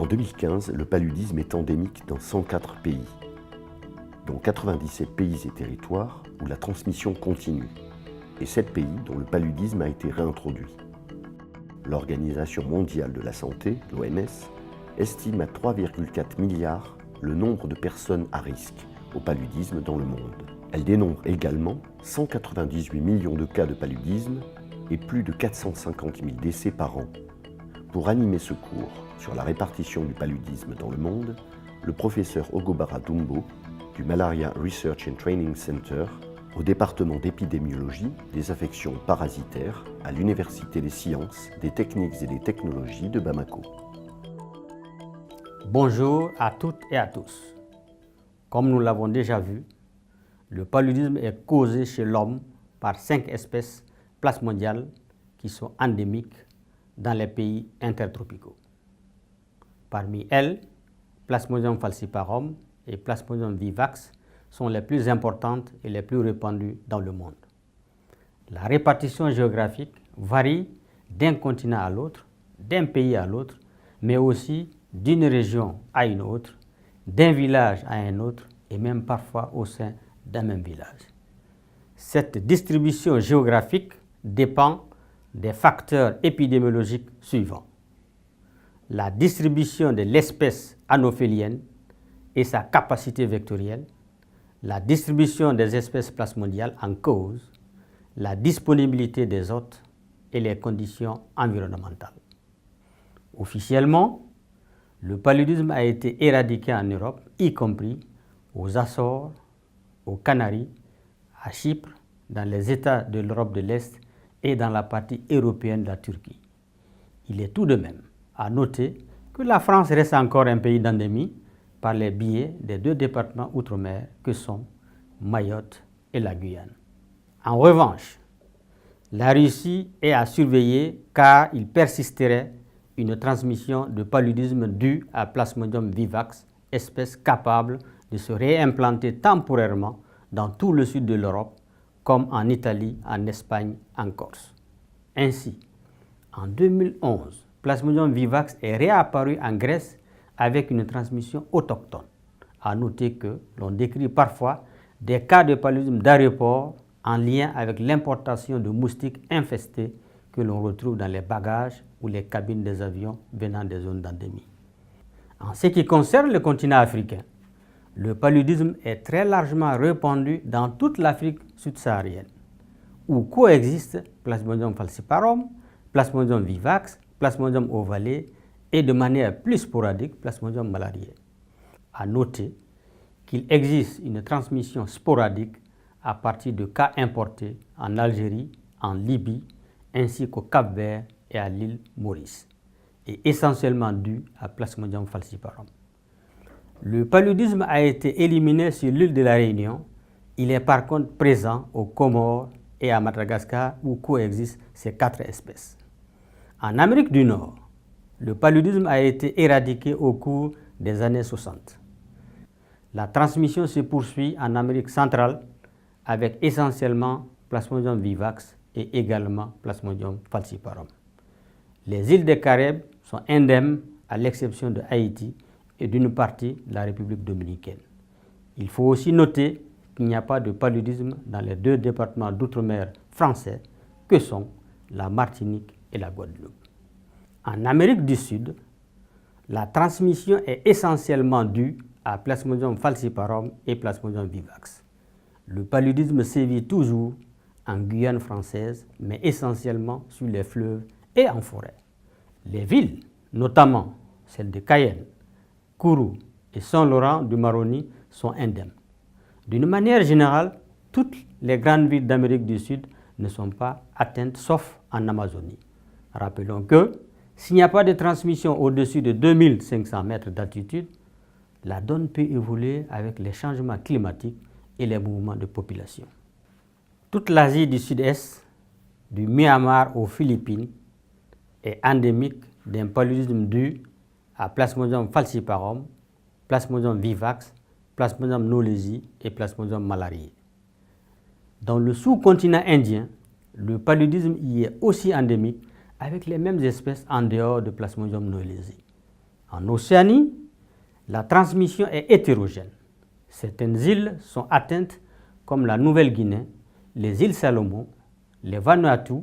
En 2015, le paludisme est endémique dans 104 pays, dont 97 pays et territoires où la transmission continue, et 7 pays dont le paludisme a été réintroduit. L'Organisation mondiale de la santé, l'OMS, estime à 3,4 milliards le nombre de personnes à risque au paludisme dans le monde. Elle dénombre également 198 millions de cas de paludisme et plus de 450 000 décès par an. Pour animer ce cours sur la répartition du paludisme dans le monde, le professeur Ogobara Dumbo du Malaria Research and Training Center au département d'épidémiologie des affections parasitaires à l'Université des sciences, des techniques et des technologies de Bamako. Bonjour à toutes et à tous. Comme nous l'avons déjà vu, le paludisme est causé chez l'homme par 5 espèces plasmodiales qui sont endémiques dans les pays intertropicaux. Parmi elles, Plasmodium falciparum et Plasmodium vivax sont les plus importantes et les plus répandues dans le monde. La répartition géographique varie d'un continent à l'autre, d'un pays à l'autre, mais aussi d'une région à une autre, d'un village à un autre et même parfois au sein d'un même village. Cette distribution géographique dépend des facteurs épidémiologiques suivants. La distribution de l'espèce anophélienne et sa capacité vectorielle, la distribution des espèces plasmodiales en cause, la disponibilité des hôtes et les conditions environnementales. Officiellement, le paludisme a été éradiqué en Europe, y compris aux Açores, aux Canaries, à Chypre, dans les États de l'Europe de l'Est et dans la partie européenne de la Turquie. Il est tout de même à noter que la France reste encore un pays d'endémie par les biais des 2 départements outre-mer que sont Mayotte et la Guyane. En revanche, la Russie est à surveiller car il persisterait une transmission de paludisme due à Plasmodium vivax, espèce capable de se réimplanter temporairement dans tout le sud de l'Europe, comme en Italie, en Espagne, en Corse. Ainsi, en 2011, Plasmodium vivax est réapparu en Grèce avec une transmission autochtone. À noter que l'on décrit parfois des cas de paludisme d'aéroport en lien avec l'importation de moustiques infestés que l'on retrouve dans les bagages ou les cabines des avions venant des zones d'endémie. En ce qui concerne le continent africain, le paludisme est très largement répandu dans toute l'Afrique subsaharienne, où coexistent Plasmodium falciparum, Plasmodium vivax, Plasmodium ovale et de manière plus sporadique Plasmodium malariae. À noter qu'il existe une transmission sporadique à partir de cas importés en Algérie, en Libye, ainsi qu'au Cap-Vert et à l'île Maurice, et essentiellement dû à Plasmodium falciparum. Le paludisme a été éliminé sur l'île de la Réunion. Il est par contre présent aux Comores et à Madagascar où coexistent ces 4 espèces. En Amérique du Nord, le paludisme a été éradiqué au cours des années 60. La transmission se poursuit en Amérique centrale avec essentiellement Plasmodium vivax et également Plasmodium falciparum. Les îles des Caraïbes sont indemnes à l'exception de Haïti et d'une partie de la République dominicaine. Il faut aussi noter qu'il n'y a pas de paludisme dans les 2 départements d'outre-mer français que sont la Martinique et la Guadeloupe. En Amérique du Sud, la transmission est essentiellement due à Plasmodium falciparum et Plasmodium vivax. Le paludisme sévit toujours en Guyane française, mais essentiellement sur les fleuves et en forêt. Les villes, notamment celles de Cayenne, Kourou et Saint-Laurent du Maroni, sont indemnes. D'une manière générale, toutes les grandes villes d'Amérique du Sud ne sont pas atteintes, sauf en Amazonie. Rappelons que s'il n'y a pas de transmission au-dessus de 2500 mètres d'altitude, la donne peut évoluer avec les changements climatiques et les mouvements de population. Toute l'Asie du Sud-Est, du Myanmar aux Philippines, est endémique d'un paludisme dû à Plasmodium falciparum, Plasmodium vivax, Plasmodium knowlesi et Plasmodium malariae. Dans le sous-continent indien, le paludisme y est aussi endémique avec les mêmes espèces en dehors de Plasmodium knowlesi. En Océanie, la transmission est hétérogène. Certaines îles sont atteintes comme la Nouvelle-Guinée, les îles Salomon, les Vanuatu,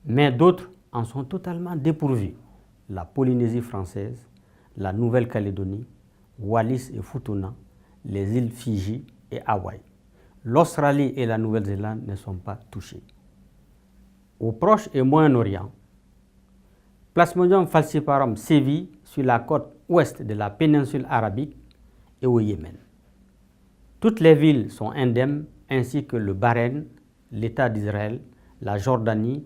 mais d'autres en sont totalement dépourvues. La Polynésie française, la Nouvelle-Calédonie, Wallis et Futuna, les îles Fidji et Hawaï. L'Australie et la Nouvelle-Zélande ne sont pas touchées. Au Proche et Moyen-Orient, Plasmodium falciparum sévit sur la côte ouest de la péninsule arabique et au Yémen. Toutes les villes sont indemnes, ainsi que le Bahreïn, l'État d'Israël, la Jordanie,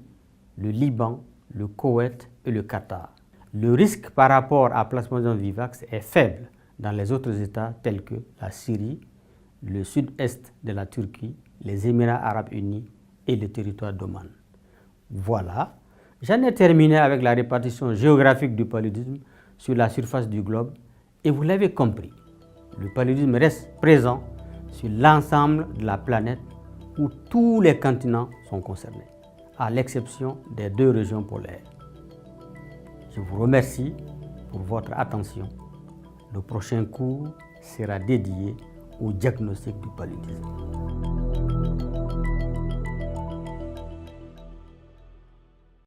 le Liban, le Koweït et le Qatar. Le risque par rapport à Plasmodium vivax est faible dans les autres États tels que la Syrie, le sud-est de la Turquie, les Émirats arabes unis et le territoire d'Oman. Voilà, j'en ai terminé avec la répartition géographique du paludisme sur la surface du globe et vous l'avez compris, le paludisme reste présent sur l'ensemble de la planète où tous les continents sont concernés, à l'exception des 2 régions polaires. Je vous remercie pour votre attention. Le prochain cours sera dédié au diagnostic du paludisme.